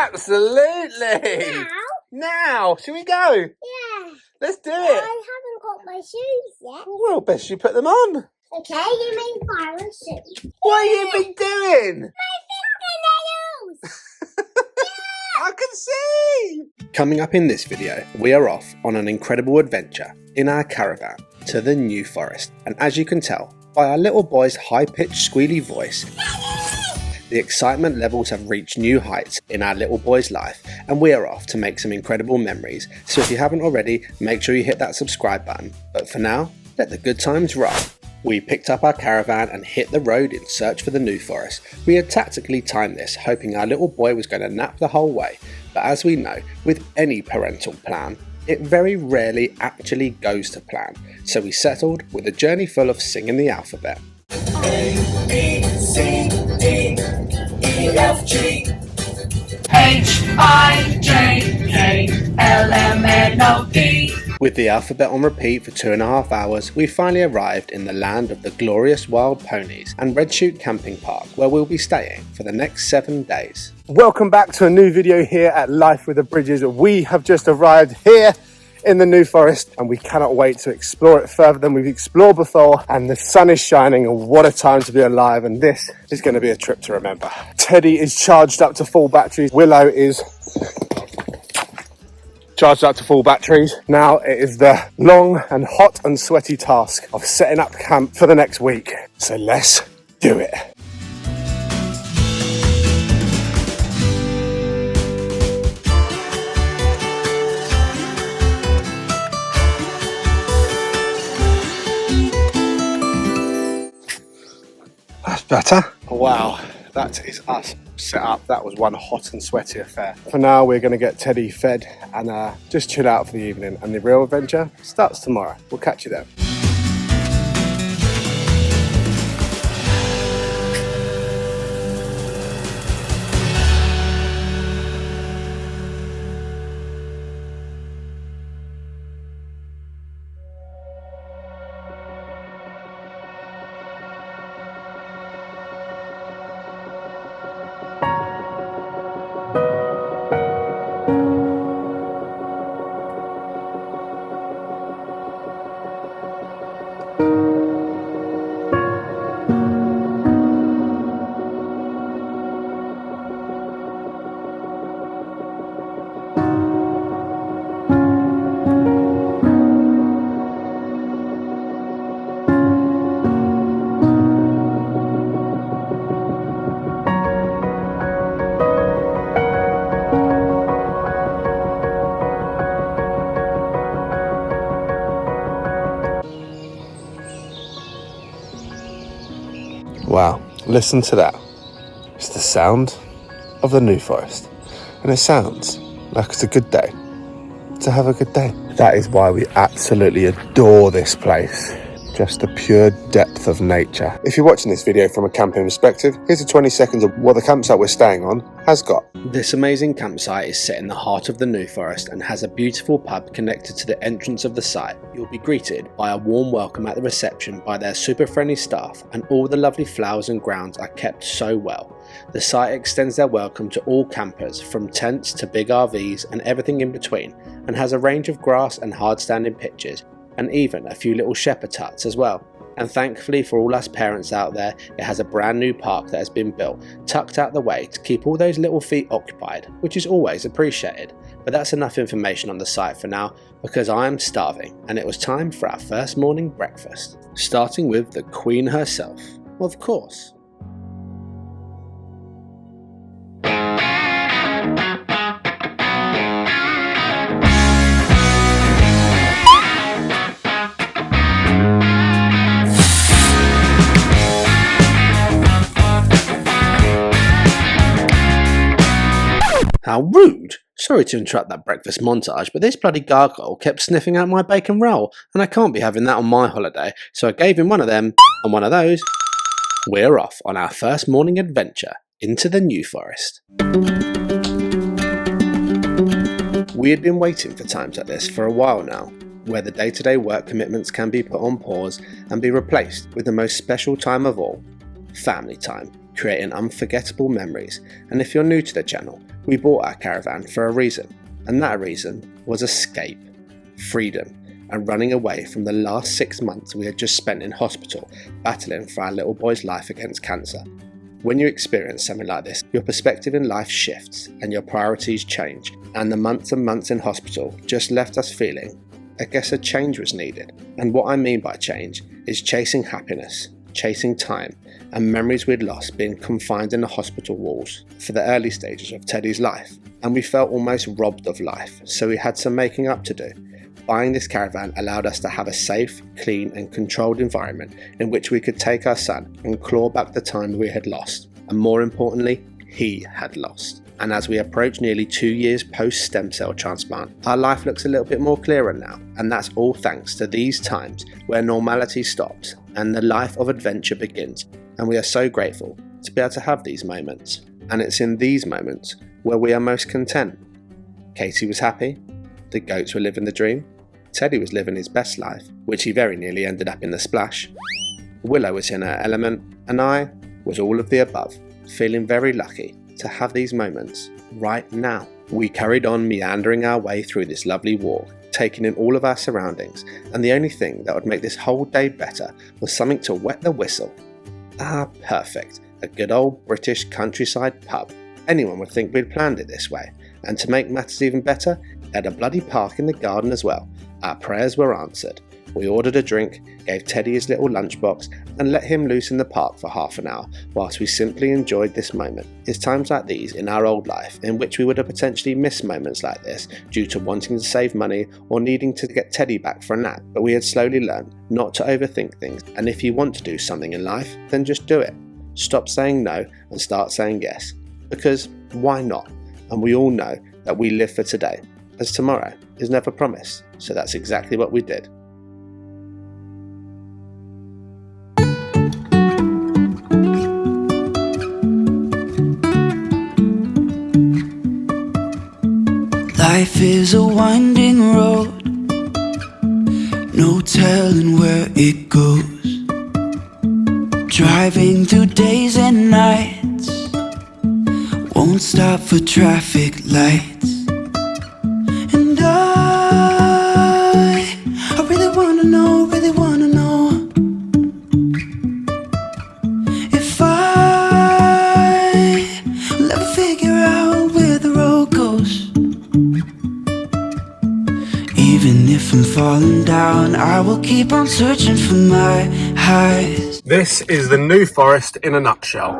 Absolutely. Now, shall we go? Yeah. Let's do it. I haven't got my shoes yet. Well, best you put them on. Okay, you mean fire and shoes. What have you been doing? My fingernails! I can see! Coming up in this video, we are off on an incredible adventure in our caravan to the New Forest. And as you can tell by our little boy's high-pitched squealy voice, the excitement levels have reached new heights in our little boy's life, and we are off to make some incredible memories. So if you haven't already, make sure you hit that subscribe button. But for now, let the good times roll. We picked up our caravan and hit the road in search for the New Forest. We had tactically timed this, hoping our little boy was going to nap the whole way. But as we know, with any parental plan, it very rarely actually goes to plan. So we settled with a journey full of singing the alphabet. A, B, C, D, E, F, G, H, I, J, K, L, M, N, O, P. With the alphabet on repeat for 2.5 hours, we finally arrived in the land of the glorious wild ponies and Redshoot Camping Park, where we'll be staying for the next 7 days. Welcome back to a new video here at Life with the Bridges. We have just arrived here in the New Forest and we cannot wait to explore it further than we've explored before, and the sun is shining and what a time to be alive, and this is going to be a trip to remember. Teddy is charged up to full batteries. Willow is charged up to full batteries. Now it is the long and hot and sweaty task of setting up camp for the next week. So let's do it. That's better. Wow, that is us set up. That was one hot and sweaty affair. For now, we're going to get Teddy fed and just chill out for the evening, and the real adventure starts tomorrow. We'll catch you then. Wow, listen to that. It's the sound of the New Forest. And it sounds like it's a good day to have a good day. That is why we absolutely adore this place. Just the pure depth of nature. If you're watching this video from a camping perspective, here's a 20 seconds of what the campsite we're staying on has got. This amazing campsite is set in the heart of the New Forest and has a beautiful pub connected to the entrance of the site. You'll be greeted by a warm welcome at the reception by their super friendly staff, and all the lovely flowers and grounds are kept so well. The site extends their welcome to all campers, from tents to big RVs and everything in between, and has a range of grass and hard standing pitches, and even a few little shepherd huts as well. And thankfully for all us parents out there, it has a brand new park that has been built, tucked out the way to keep all those little feet occupied, which is always appreciated. But that's enough information on the site for now, because I am starving and it was time for our first morning breakfast. Starting with the Queen herself, of course. How rude! Sorry to interrupt that breakfast montage, but this bloody gargoyle kept sniffing out my bacon roll, and I can't be having that on my holiday, so I gave him one of them, and one of those. We're off on our first morning adventure into the New Forest. We had been waiting for times like this for a while now, where the day-to-day work commitments can be put on pause and be replaced with the most special time of all, family time, creating unforgettable memories. And if you're new to the channel, We bought our caravan for a reason, and that reason was escape, freedom, and running away from the last 6 months we had just spent in hospital battling for our little boy's life against cancer. When you experience something like this, your perspective in life shifts and your priorities change, and the months and months in hospital just left us feeling, I guess, a change was needed. And what I mean by change is chasing happiness, chasing time, and memories we'd lost being confined in the hospital walls for the early stages of Teddy's life. And we felt almost robbed of life, so we had some making up to do. Buying this caravan allowed us to have a safe, clean and controlled environment in which we could take our son and claw back the time we had lost, and more importantly, he had lost. And as we approach nearly 2 years post stem cell transplant, our life looks a little bit more clearer now, and that's all thanks to these times where normality stops and the life of adventure begins, and we are so grateful to be able to have these moments. And it's in these moments where we are most content. Katie was happy, the goats were living the dream, Teddy was living his best life, which he very nearly ended up in the splash, Willow was in her element, and I was all of the above, feeling very lucky to have these moments right now. We carried on meandering our way through this lovely walk, taking in all of our surroundings, and the only thing that would make this whole day better was something to wet the whistle. Ah, perfect, a good old British countryside pub. Anyone would think we'd planned it this way, and to make matters even better, at a bloody park in the garden as well. Our prayers were answered. We ordered a drink, gave Teddy his little lunchbox, and let him loose in the park for half an hour whilst we simply enjoyed this moment. It's times like these in our old life in which we would have potentially missed moments like this due to wanting to save money or needing to get Teddy back for a nap, but we had slowly learned not to overthink things, and if you want to do something in life, then just do it. Stop saying no and start saying yes, because why not? And we all know that we live for today, as tomorrow is never promised, so that's exactly what we did. Life is a winding road, no telling where it goes. Driving through days and nights, won't stop for traffic lights. And I really wanna know if I will ever figure out where the road goes. Even if I'm falling down, I will keep on searching for my highs. This is the New Forest in a nutshell.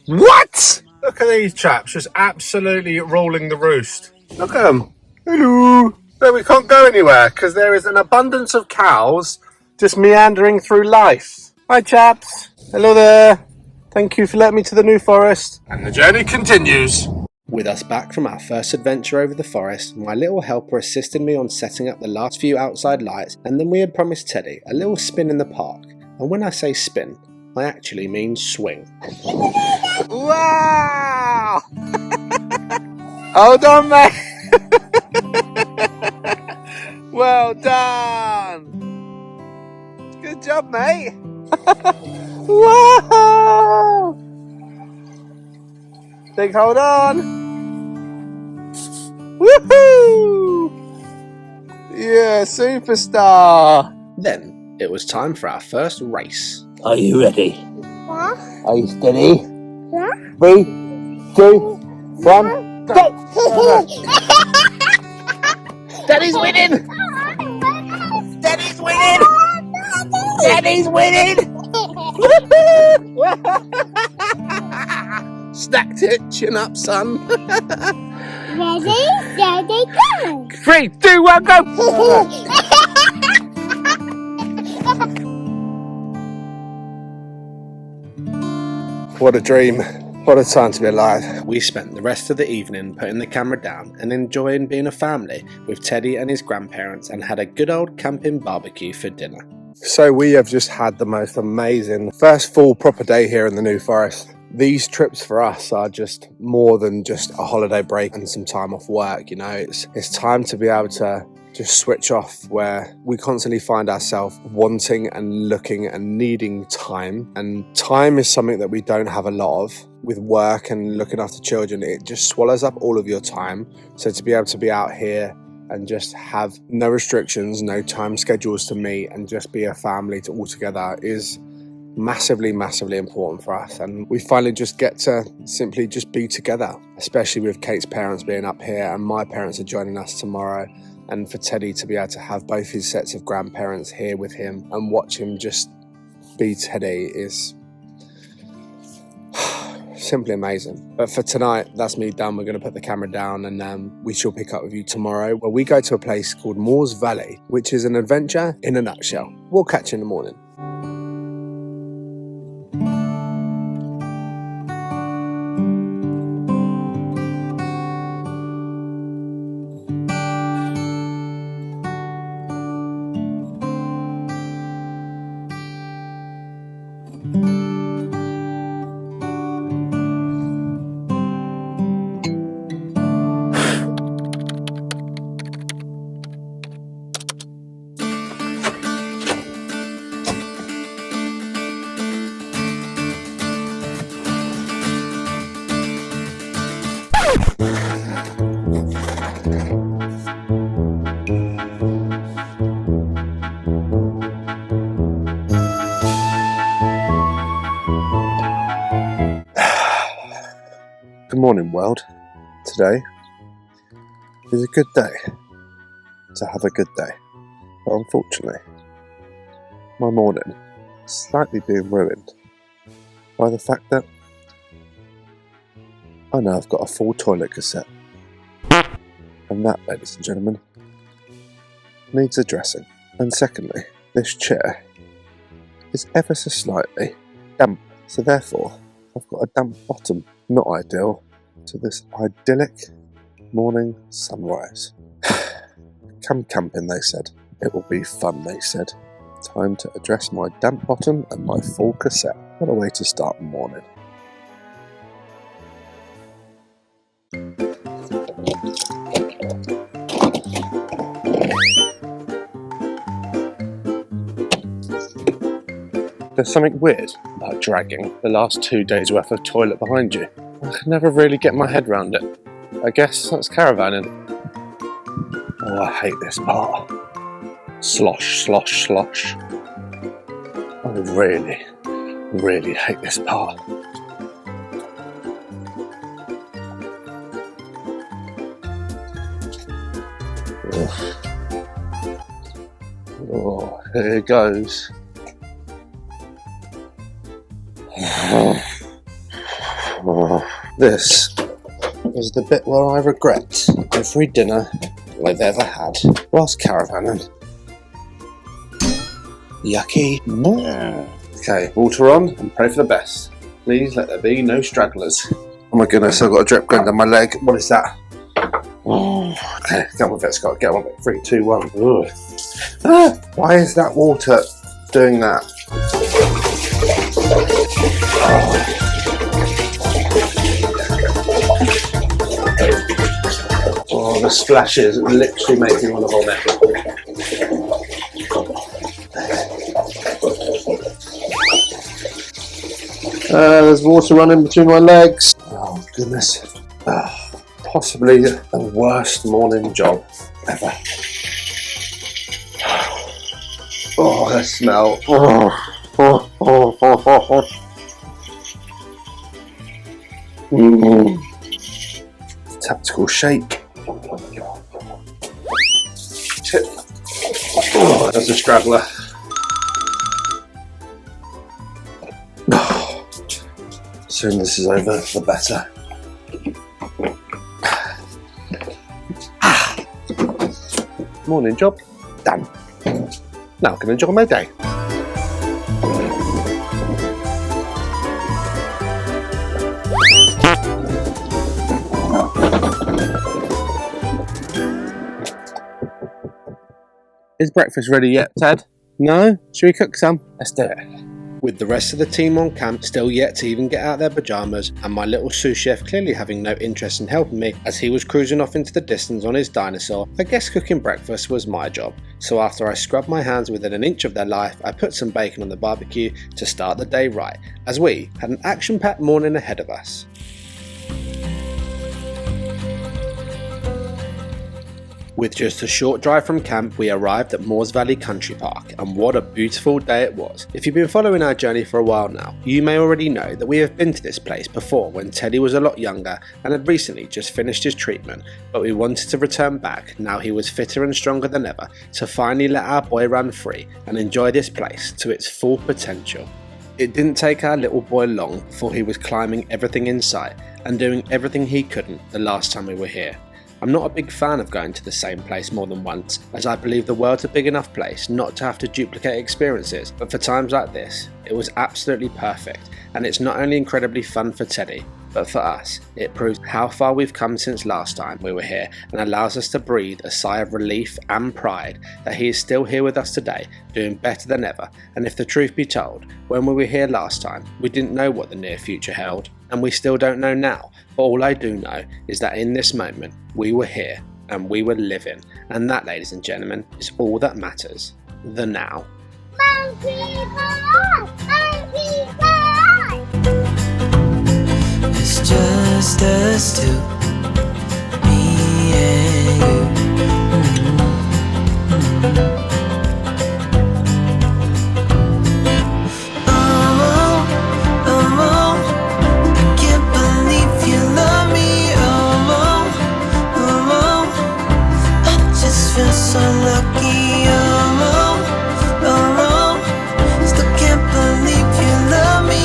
What? Look at these chaps just absolutely rolling the roost. Look at them. Hello. No, we can't go anywhere because there is an abundance of cows just meandering through life. Hi chaps. Hello there. Thank you for letting me to the New Forest. And the journey continues. With us back from our first adventure over the forest, my little helper assisted me on setting up the last few outside lights, and then we had promised Teddy a little spin in the park. And when I say spin, I actually mean swing. Wow! Hold on, mate. Well done. Good job, mate. Wow! Big hold on. Woohoo! Yeah, superstar. Then it was time for our first race. Are you ready? Yeah. Are you steady? Yeah. 3, 2, 1, go! Daddy's winning! Daddy's winning! Daddy's winning! Stacked it, chin up, son. Ready, steady, go. 3, 2, 1, go! What a dream. What a time to be alive. We spent the rest of the evening putting the camera down and enjoying being a family with Teddy and his grandparents, and had a good old camping barbecue for dinner. So we have just had the most amazing first full proper day here in the New Forest. These trips for us are just more than just a holiday break and some time off work, you know. It's time to be able to just switch off, where we constantly find ourselves wanting and looking and needing time. And time is something that we don't have a lot of. With work and looking after children, it just swallows up all of your time. So to be able to be out here and just have no restrictions, no time schedules to meet, and just be a family all together is massively, massively important for us. And we finally just get to simply just be together, especially with Kate's parents being up here and my parents are joining us tomorrow. And for Teddy to be able to have both his sets of grandparents here with him and watch him just be Teddy is simply amazing. But for tonight, that's me done. We're going to put the camera down, and we shall pick up with you tomorrow, where we go to a place called Moores Valley, which is an adventure in a nutshell. We'll catch you in the morning. Good morning, world. Today is a good day to have a good day, but unfortunately, my morning is slightly being ruined by the fact that I know I've got a full toilet cassette, and that, ladies and gentlemen, needs addressing. And secondly, this chair is ever so slightly damp, so therefore I've got a damp bottom. Not ideal to this idyllic morning sunrise. Come camping, they said. It will be fun, they said. Time to address my damp bottom and my full cassette. What a way to start the morning. There's something weird about dragging the last 2 days' worth of toilet behind you. I can never really get my head around it. I guess that's caravanning. Oh, I hate this part. Slosh, slosh, slosh. I really, really hate this part. Oh, here it goes. This is the bit where I regret every dinner I've ever had whilst caravanning. Yucky. Okay, water on and pray for the best. Please let there be no stragglers. Oh my goodness, I've got a drip going down my leg. What is that? Okay, get on with it, Scott. Get on with it. 3, 2, 1. Why is that water doing that? Oh, the splashes literally make me want to vomit. There's water running between my legs. Oh, goodness. Possibly the worst morning job ever. Oh, the smell. Tactical shake. Tip. Oh, that's a straggler. Soon this is over, the better. Morning job done. Now I can enjoy my day. Is breakfast ready yet, Ted? No? Should we cook some? Let's do it. With the rest of the team on camp still yet to even get out their pyjamas, and my little sous chef clearly having no interest in helping me as he was cruising off into the distance on his dinosaur, I guess cooking breakfast was my job. So after I scrubbed my hands within an inch of their life, I put some bacon on the barbecue to start the day right, as we had an action-packed morning ahead of us. With just a short drive from camp, we arrived at Moores Valley Country Park, and what a beautiful day it was. If you've been following our journey for a while now, you may already know that we have been to this place before when Teddy was a lot younger and had recently just finished his treatment, but we wanted to return back now he was fitter and stronger than ever to finally let our boy run free and enjoy this place to its full potential. It didn't take our little boy long before he was climbing everything in sight and doing everything he couldn't the last time we were here. I'm not a big fan of going to the same place more than once, as I believe the world's a big enough place not to have to duplicate experiences, but for times like this, it was absolutely perfect, and it's not only incredibly fun for Teddy, but for us, it proves how far we've come since last time we were here and allows us to breathe a sigh of relief and pride that he is still here with us today, doing better than ever. And if the truth be told, when we were here last time, we didn't know what the near future held, and we still don't know now, but all I do know is that in this moment, we were here and we were living, and that, ladies and gentlemen, is all that matters. The now. Monkey ball! Monkey ball! It's just us two, me and you. Oh, oh, I can't believe you love me. Oh, oh, I just feel so lucky. Oh, still can't believe you love me.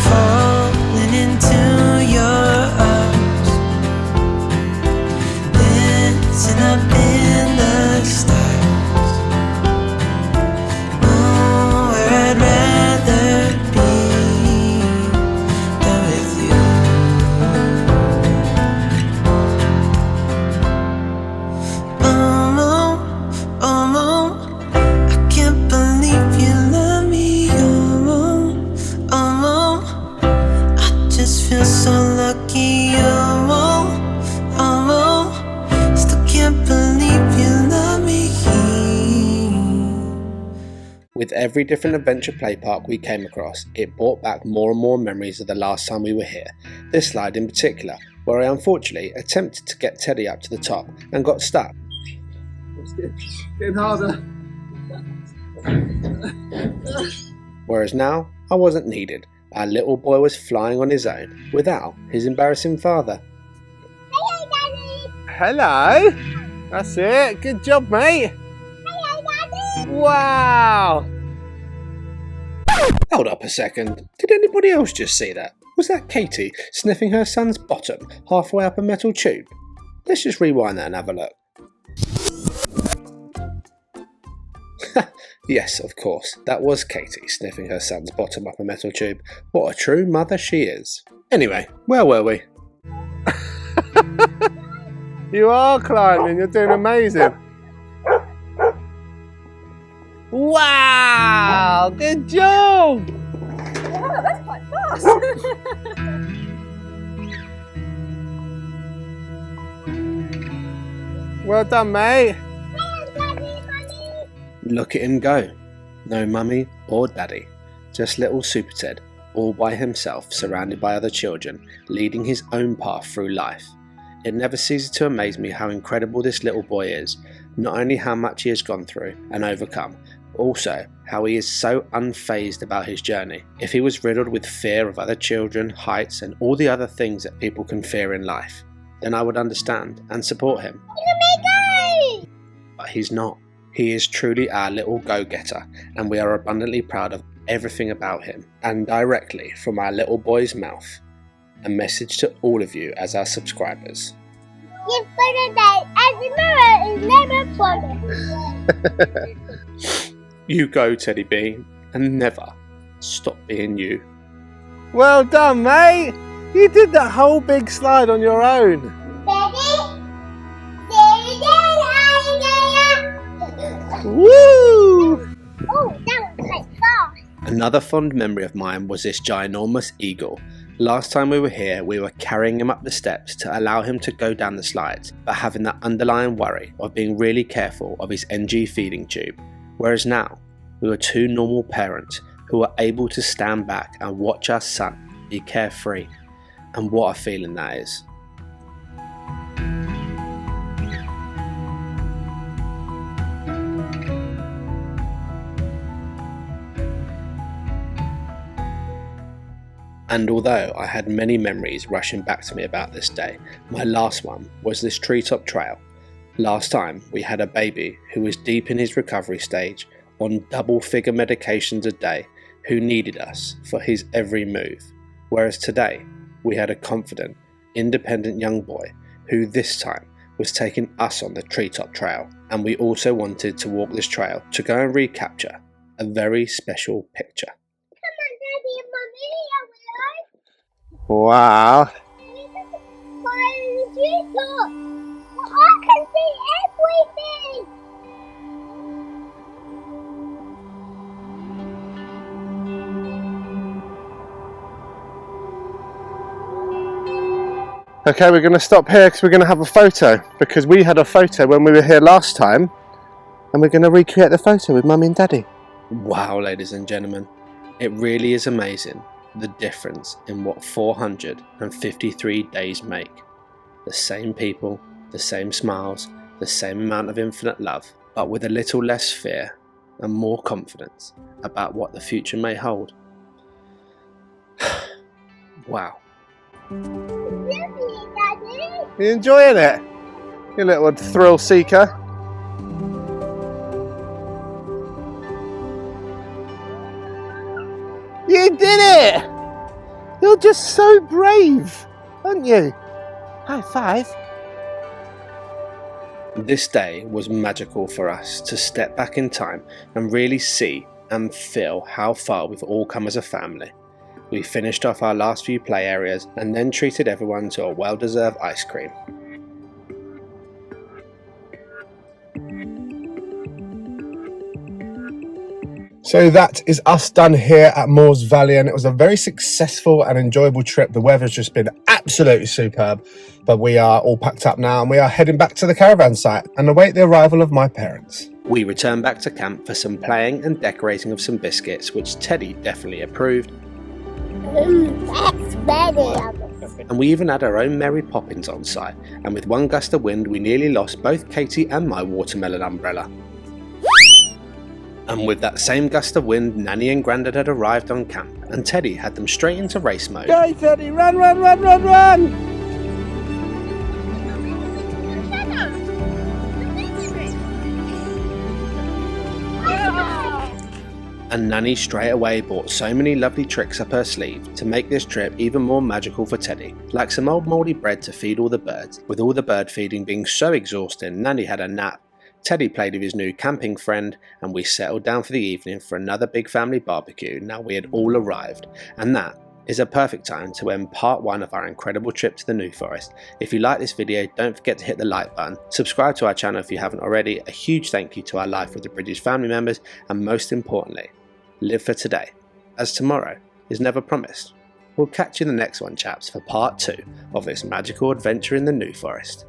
Falling into your arms, dancing up in the stars. Oh, where I'd rather be than with you. Oh, oh, I can't believe you love me. Oh, oh, I just feel so lucky. Oh, oh, still can't believe you love me. With every different adventure play park we came across, it brought back more and more memories of the last time we were here. This slide in particular, where I unfortunately attempted to get Teddy up to the top and got stuck. It's getting harder. Whereas now, I wasn't needed. Our little boy was flying on his own, without his embarrassing father. Hello, Daddy! Hello! That's it, good job, mate! Hello, Daddy! Wow! Hold up a second, did anybody else just see that? Was that Katie sniffing her son's bottom halfway up a metal tube? Let's just rewind that and have a look. Yes, of course, that was Katie sniffing her son's bottom up a metal tube. What a true mother she is. Anyway, where were we? You are climbing, you're doing amazing. Wow, good job! Wow, that's quite fast. Well done, mate. Hello, Daddy, Mommy! Look at him go. No mummy or daddy. Just little Super Ted, all by himself, surrounded by other children, leading his own path through life. It never ceases to amaze me how incredible this little boy is. Not only how much he has gone through and overcome, but also how he is so unfazed about his journey. If he was riddled with fear of other children, heights, and all the other things that people can fear in life, then I would understand and support him. But he's not. He is truly our little go-getter, and we are abundantly proud of everything about him. And directly from our little boy's mouth, a message to all of you as our subscribers. Give for the day, and remember is never for You go, Teddy B, and never stop being you. Well done, mate! You did that whole big slide on your own. Daddy, say it again, Woo! Oh, that was quite fast. Another fond memory of mine was this ginormous eagle. Last time we were here, we were carrying him up the steps to allow him to go down the slides, but having that underlying worry of being really careful of his NG feeding tube. Whereas now, we were two normal parents who were able to stand back and watch our son be carefree. And what a feeling that is. And although I had many memories rushing back to me about this day, my last one was this treetop trail. Last time we had a baby who was deep in his recovery stage, on double-figure medications a day, who needed us for his every move. Whereas today we had a confident, independent young boy who this time was taking us on the treetop trail, and we also wanted to walk this trail to go and recapture a very special picture. Come on, Daddy and Mummy, are we alive? Wow. We can find the treetop. Well, I can see everything. Okay, we're going to stop here because we're going to have a photo, because we had a photo when we were here last time, and we're going to recreate the photo with Mummy and Daddy. Wow, ladies and gentlemen, it really is amazing the difference in what 453 days make. The same people, the same smiles, the same amount of infinite love, but with a little less fear and more confidence about what the future may hold. Wow. Yummy, Daddy. You enjoying it? You little thrill seeker. You did it! You're just so brave, aren't you? High five. This day was magical for us to step back in time and really see and feel how far we've all come as a family. We finished off our last few play areas and then treated everyone to a well-deserved ice cream. So that is us done here at Moores Valley, and it was a very successful and enjoyable trip. The weather's just been absolutely superb, but we are all packed up now and we are heading back to the caravan site and await the arrival of my parents. We returned back to camp for some playing and decorating of some biscuits, which Teddy definitely approved. That's better. And we even had our own Mary Poppins on site, and with one gust of wind we nearly lost both Katie and my watermelon umbrella. And with that same gust of wind, Nanny and Grandad had arrived on camp, and Teddy had them straight into race mode. Go Teddy, run, run, run, run, run! And Nanny straight away bought so many lovely tricks up her sleeve to make this trip even more magical for Teddy, like some old mouldy bread to feed all the birds. With all the bird feeding being so exhausting, Nanny had a nap, Teddy played with his new camping friend, and we settled down for the evening for another big family barbecue now we had all arrived. And that is a perfect time to end part 1 of our incredible trip to the New Forest. If you like this video, don't forget to hit the like button, subscribe to our channel if you haven't already, a huge thank you to our Life with the British family members, and most importantly, live for today, as tomorrow is never promised. We'll catch you in the next one, chaps, for part 2 of this magical adventure in the New Forest.